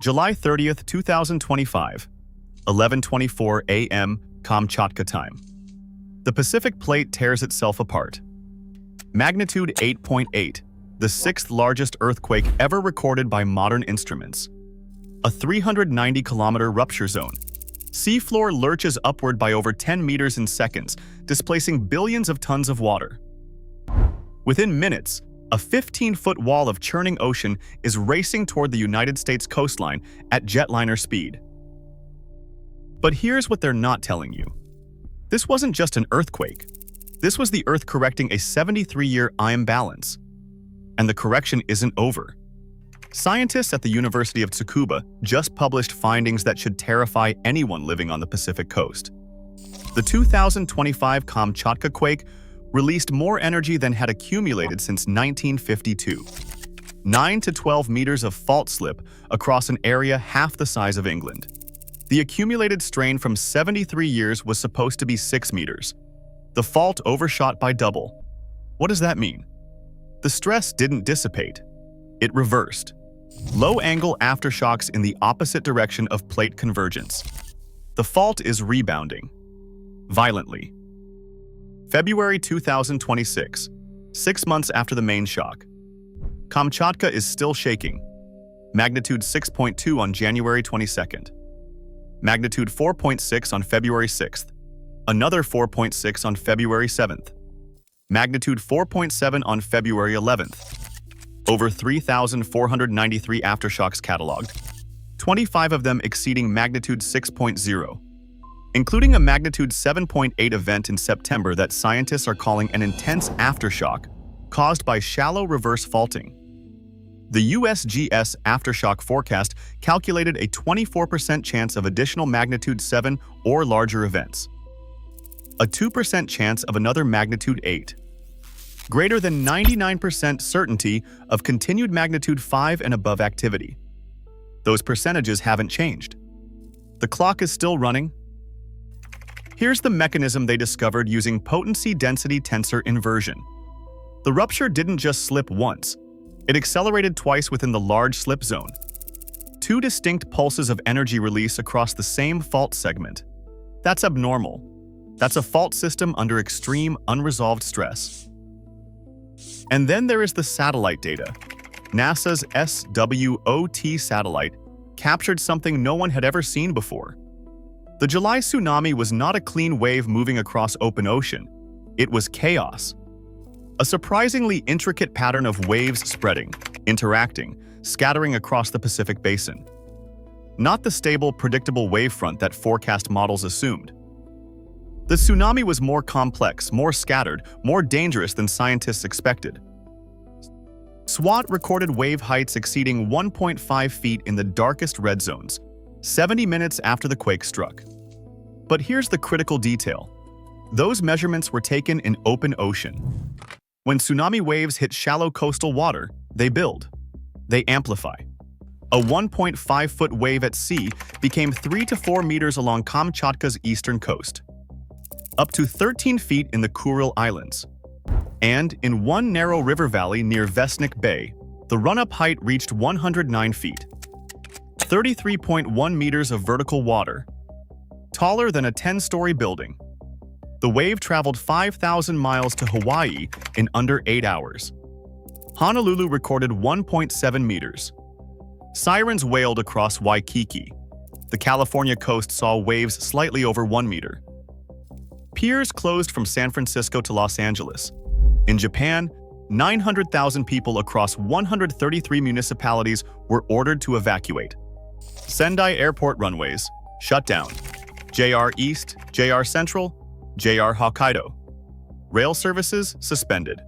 July 30th, 2025, 11:24 a.m. Kamchatka time. The Pacific Plate tears itself apart. Magnitude 8.8, the sixth largest earthquake ever recorded by modern instruments. A 390-kilometer rupture zone. Seafloor lurches upward by over 10 meters in seconds, displacing billions of tons of water. Within minutes, a 15-foot wall of churning ocean is racing toward the United States coastline at jetliner speed. But here's what they're not telling you. This wasn't just an earthquake. This was the Earth correcting a 73-year imbalance. And the correction isn't over. Scientists at the University of Tsukuba just published findings that should terrify anyone living on the Pacific coast. The 2025 Kamchatka quake released more energy than had accumulated since 1952. 9 to 12 meters of fault slip across an area half the size of England. The accumulated strain from 73 years was supposed to be 6 meters. The fault overshot by double. What does that mean? The stress didn't dissipate. It reversed. Low-angle aftershocks in the opposite direction of plate convergence. The fault is rebounding. Violently. February 2026, 6 months after the main shock. Kamchatka is still shaking. Magnitude 6.2 on January 22nd. Magnitude 4.6 on February 6th. Another 4.6 on February 7th. Magnitude 4.7 on February 11th. Over 3,493 aftershocks cataloged, 25 of them exceeding magnitude 6.0. Including a magnitude 7.8 event in September that scientists are calling an intense aftershock caused by shallow reverse faulting. The USGS aftershock forecast calculated a 24% chance of additional magnitude 7 or larger events. A 2% chance of another magnitude 8. Greater than 99% certainty of continued magnitude 5 and above activity. Those percentages haven't changed. The clock is still running. Here's the mechanism they discovered using potency-density tensor inversion. The rupture didn't just slip once. It accelerated twice within the large slip zone. 2 distinct pulses of energy release across the same fault segment. That's abnormal. That's a fault system under extreme, unresolved stress. And then there is the satellite data. NASA's SWOT satellite captured something no one had ever seen before. The July tsunami was not a clean wave moving across open ocean. It was chaos. A surprisingly intricate pattern of waves spreading, interacting, scattering across the Pacific basin. Not the stable, predictable wavefront that forecast models assumed. The tsunami was more complex, more scattered, more dangerous than scientists expected. SWOT recorded wave heights exceeding 1.5 feet in the darkest red zones, 70 minutes after the quake struck. But here's the critical detail. Those measurements were taken in open ocean. When tsunami waves hit shallow coastal water, they build. They amplify. A 1.5-foot wave at sea became 3 to 4 meters along Kamchatka's eastern coast. Up to 13 feet in the Kuril Islands. And in one narrow river valley near Vestnik Bay, the run-up height reached 109 feet. 33.1 meters of vertical water. Taller than a 10-story building. The wave traveled 5,000 miles to Hawaii in under 8 hours. Honolulu recorded 1.7 meters. Sirens wailed across Waikiki. The California coast saw waves slightly over 1 meter. Piers closed from San Francisco to Los Angeles. In Japan, 900,000 people across 133 municipalities were ordered to evacuate. Sendai Airport runways shut down. JR East, JR Central, JR Hokkaido. Rail services suspended.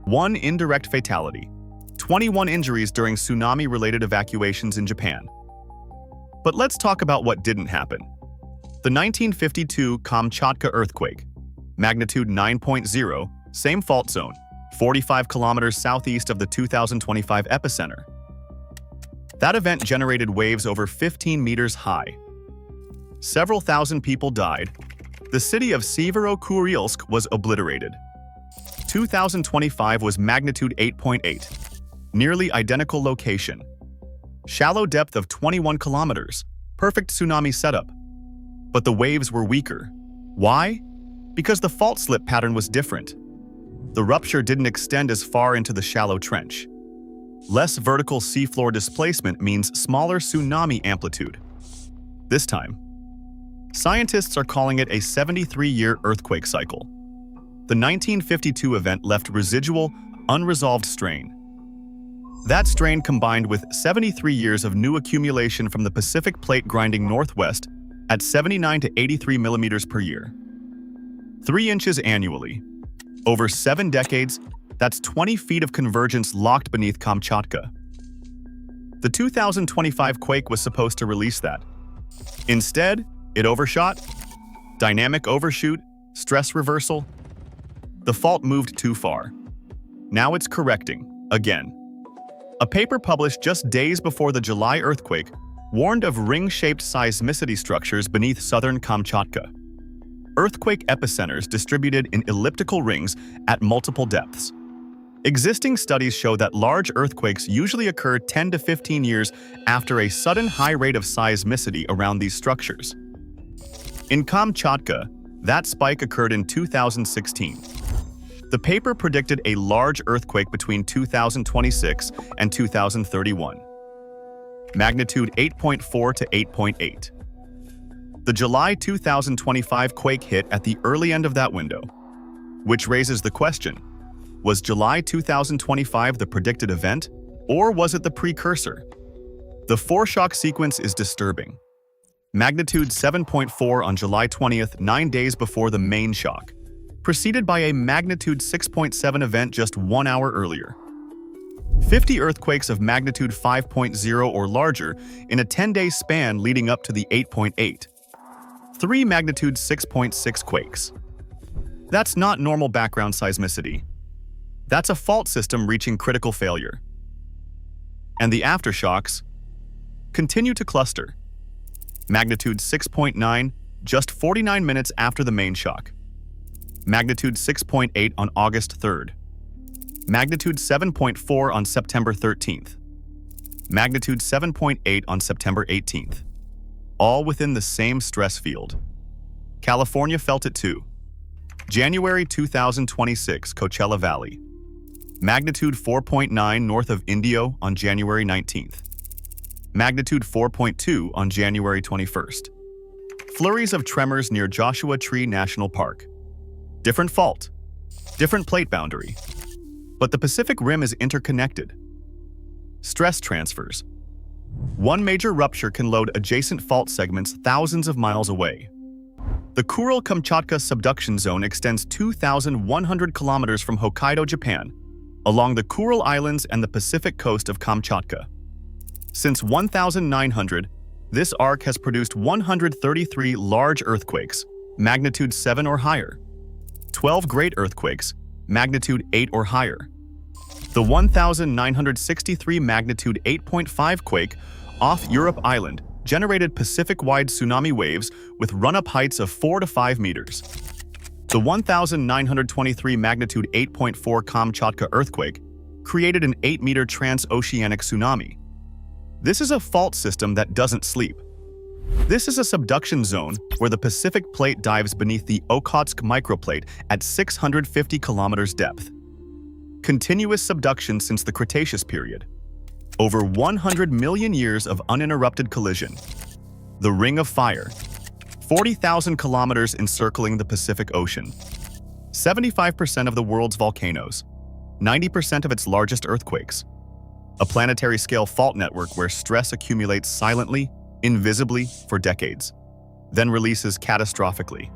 1 indirect fatality. 21 injuries during tsunami-related evacuations in Japan. But let's talk about what didn't happen. The 1952 Kamchatka earthquake, magnitude 9.0, same fault zone, 45 kilometers southeast of the 2025 epicenter. That event generated waves over 15 meters high. Several thousand people died. The city of Severodvinsk was obliterated. 2025 was magnitude 8.8, nearly identical location. Shallow depth of 21 kilometers. Perfect tsunami setup. But the waves were weaker. Why? Because the fault slip pattern was different. The rupture didn't extend as far into the shallow trench. Less vertical seafloor displacement means smaller tsunami amplitude. This time, scientists are calling it a 73-year earthquake cycle. The 1952 event left residual, unresolved strain. That strain combined with 73 years of new accumulation from the Pacific Plate grinding northwest at 79 to 83 millimeters per year. 3 inches annually. Over 7 decades, that's 20 feet of convergence locked beneath Kamchatka. The 2025 quake was supposed to release that. Instead, it overshot, dynamic overshoot, stress reversal. The fault moved too far. Now it's correcting, again. A paper published just days before the July earthquake warned of ring-shaped seismicity structures beneath southern Kamchatka. Earthquake epicenters distributed in elliptical rings at multiple depths. Existing studies show that large earthquakes usually occur 10 to 15 years after a sudden high rate of seismicity around these structures. In Kamchatka, that spike occurred in 2016. The paper predicted a large earthquake between 2026 and 2031. Magnitude 8.4 to 8.8. The July 2025 quake hit at the early end of that window, which raises the question, was July 2025 the predicted event, or was it the precursor? The foreshock sequence is disturbing. Magnitude 7.4 on July 20th, 9 days before the main shock, preceded by a magnitude 6.7 event just 1 hour earlier. 50 earthquakes of magnitude 5.0 or larger in a 10-day span leading up to the 8.8. 3 magnitude 6.6 quakes. That's not normal background seismicity. That's a fault system reaching critical failure. And the aftershocks continue to cluster. Magnitude 6.9, just 49 minutes after the main shock. Magnitude 6.8 on August 3rd. Magnitude 7.4 on September 13th. Magnitude 7.8 on September 18th. All within the same stress field. California felt it too. January 2026, Coachella Valley. Magnitude 4.9 north of Indio on January 19th. Magnitude 4.2 on January 21st. Flurries of tremors near Joshua Tree National Park. Different fault, different plate boundary, but the Pacific Rim is interconnected. Stress transfers. One major rupture can load adjacent fault segments thousands of miles away. The Kuril-Kamchatka subduction zone extends 2,100 kilometers from Hokkaido, Japan, along the Kuril Islands and the Pacific coast of Kamchatka. Since 1900, this arc has produced 133 large earthquakes, magnitude 7 or higher, 12 great earthquakes, magnitude 8 or higher. The 1963 magnitude 8.5 quake off Europe Island generated Pacific-wide tsunami waves with run-up heights of 4 to 5 meters. The 1923 magnitude 8.4 Kamchatka earthquake created an 8-meter transoceanic tsunami. This is a fault system that doesn't sleep. This is a subduction zone where the Pacific Plate dives beneath the Okhotsk microplate at 650 kilometers depth. Continuous subduction since the Cretaceous period. Over 100 million years of uninterrupted collision. The Ring of Fire. 40,000 kilometers encircling the Pacific Ocean. 75% of the world's volcanoes. 90% of its largest earthquakes. A planetary-scale fault network where stress accumulates silently, invisibly for decades, then releases catastrophically.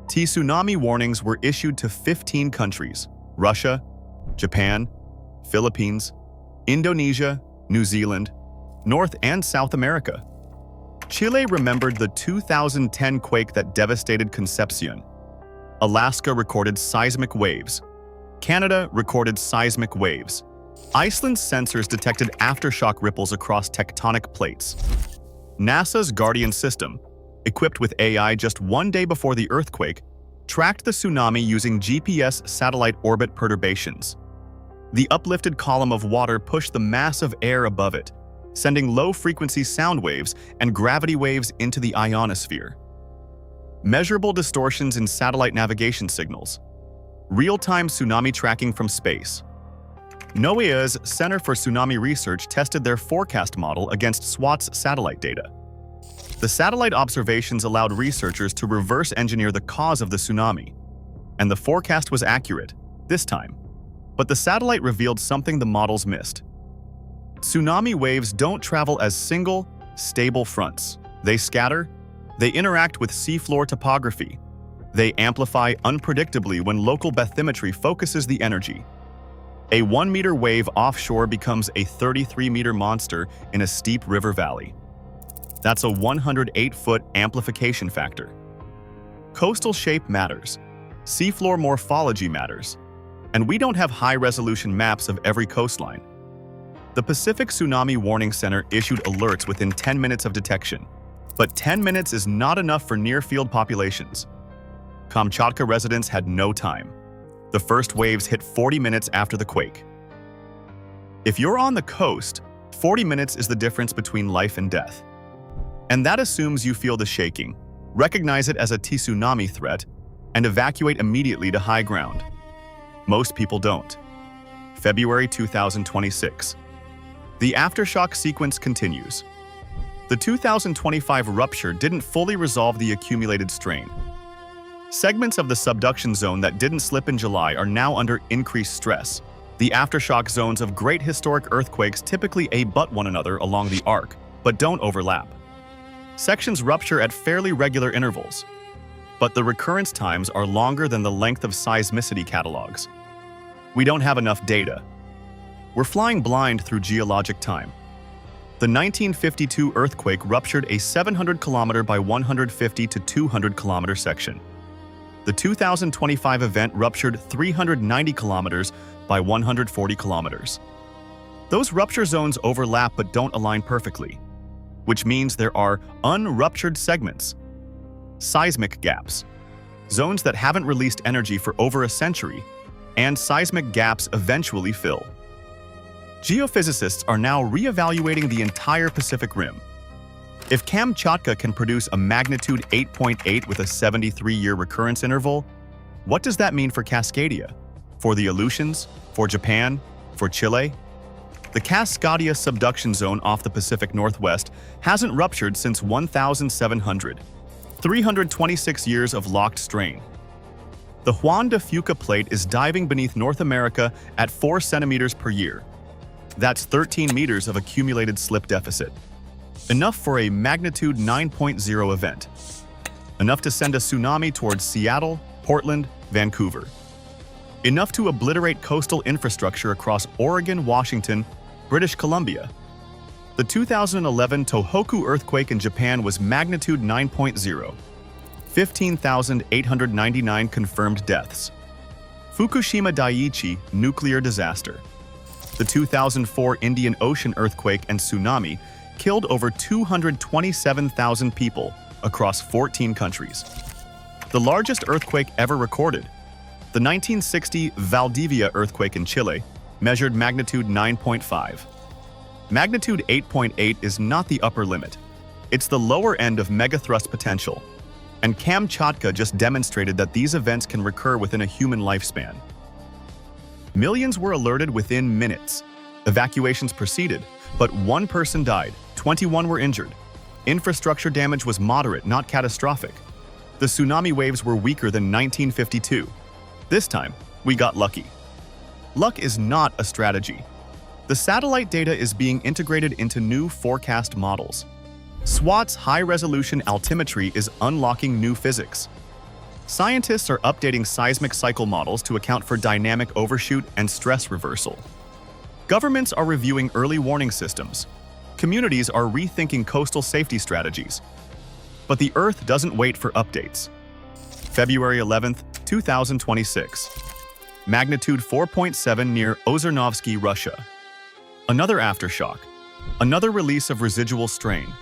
Tsunami warnings were issued to 15 countries: Russia, Japan, Philippines, Indonesia, New Zealand, North and South America. Chile remembered the 2010 quake that devastated Concepcion. Alaska recorded seismic waves. Canada recorded seismic waves. Iceland's sensors detected aftershock ripples across tectonic plates. NASA's Guardian system, equipped with AI just 1 day before the earthquake, tracked the tsunami using GPS satellite orbit perturbations. The uplifted column of water pushed the mass of air above it, sending low-frequency sound waves and gravity waves into the ionosphere. Measurable distortions in satellite navigation signals. Real-time tsunami tracking from space. NOAA's Center for Tsunami Research tested their forecast model against SWOT's satellite data. The satellite observations allowed researchers to reverse engineer the cause of the tsunami, and the forecast was accurate, this time. But the satellite revealed something the models missed. Tsunami waves don't travel as single, stable fronts. They scatter, they interact with seafloor topography. They amplify unpredictably when local bathymetry focuses the energy. A 1-meter wave offshore becomes a 33-meter monster in a steep river valley. That's a 108-foot amplification factor. Coastal shape matters. Seafloor morphology matters. And we don't have high-resolution maps of every coastline. The Pacific Tsunami Warning Center issued alerts within 10 minutes of detection. But 10 minutes is not enough for near-field populations. Kamchatka residents had no time. The first waves hit 40 minutes after the quake. If you're on the coast, 40 minutes is the difference between life and death. And that assumes you feel the shaking, recognize it as a tsunami threat, and evacuate immediately to high ground. Most people don't. February 2026. The aftershock sequence continues. The 2025 rupture didn't fully resolve the accumulated strain. Segments of the subduction zone that didn't slip in July are now under increased stress. The aftershock zones of great historic earthquakes typically abut one another along the arc, but don't overlap. Sections rupture at fairly regular intervals, but the recurrence times are longer than the length of seismicity catalogs. We don't have enough data. We're flying blind through geologic time. The 1952 earthquake ruptured a 700-kilometer by 150 to 200-kilometer section. The 2025 event ruptured 390 kilometers by 140 kilometers. Those rupture zones overlap but don't align perfectly, which means there are unruptured segments, seismic gaps, zones that haven't released energy for over a century, and seismic gaps eventually fill. Geophysicists are now re-evaluating the entire Pacific Rim. If Kamchatka can produce a magnitude 8.8 with a 73-year recurrence interval, what does that mean for Cascadia? For the Aleutians? For Japan? For Chile? The Cascadia subduction zone off the Pacific Northwest hasn't ruptured since 1700. 326 years of locked strain. The Juan de Fuca plate is diving beneath North America at 4 centimeters per year. That's 13 meters of accumulated slip deficit. Enough for a magnitude 9.0 event. Enough to send a tsunami towards Seattle, Portland, Vancouver. Enough to obliterate coastal infrastructure across Oregon, Washington, British Columbia. The 2011 Tohoku earthquake in Japan was magnitude 9.0. 15,899 confirmed deaths. Fukushima Daiichi nuclear disaster. The 2004 Indian Ocean earthquake and tsunami killed over 227,000 people across 14 countries. The largest earthquake ever recorded, the 1960 Valdivia earthquake in Chile, measured magnitude 9.5. Magnitude 8.8 is not the upper limit. It's the lower end of megathrust potential. And Kamchatka just demonstrated that these events can recur within a human lifespan. Millions were alerted within minutes. Evacuations proceeded, but 1 person died, 21 were injured. Infrastructure damage was moderate, not catastrophic. The tsunami waves were weaker than 1952. This time, we got lucky. Luck is not a strategy. The satellite data is being integrated into new forecast models. SWOT's high-resolution altimetry is unlocking new physics. Scientists are updating seismic cycle models to account for dynamic overshoot and stress reversal. Governments are reviewing early warning systems. Communities are rethinking coastal safety strategies. But the Earth doesn't wait for updates. February 11, 2026. Magnitude 4.7 near Ozernovsky, Russia. Another aftershock. Another release of residual strain.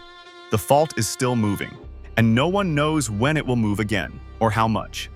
The fault is still moving, and no one knows when it will move again or how much.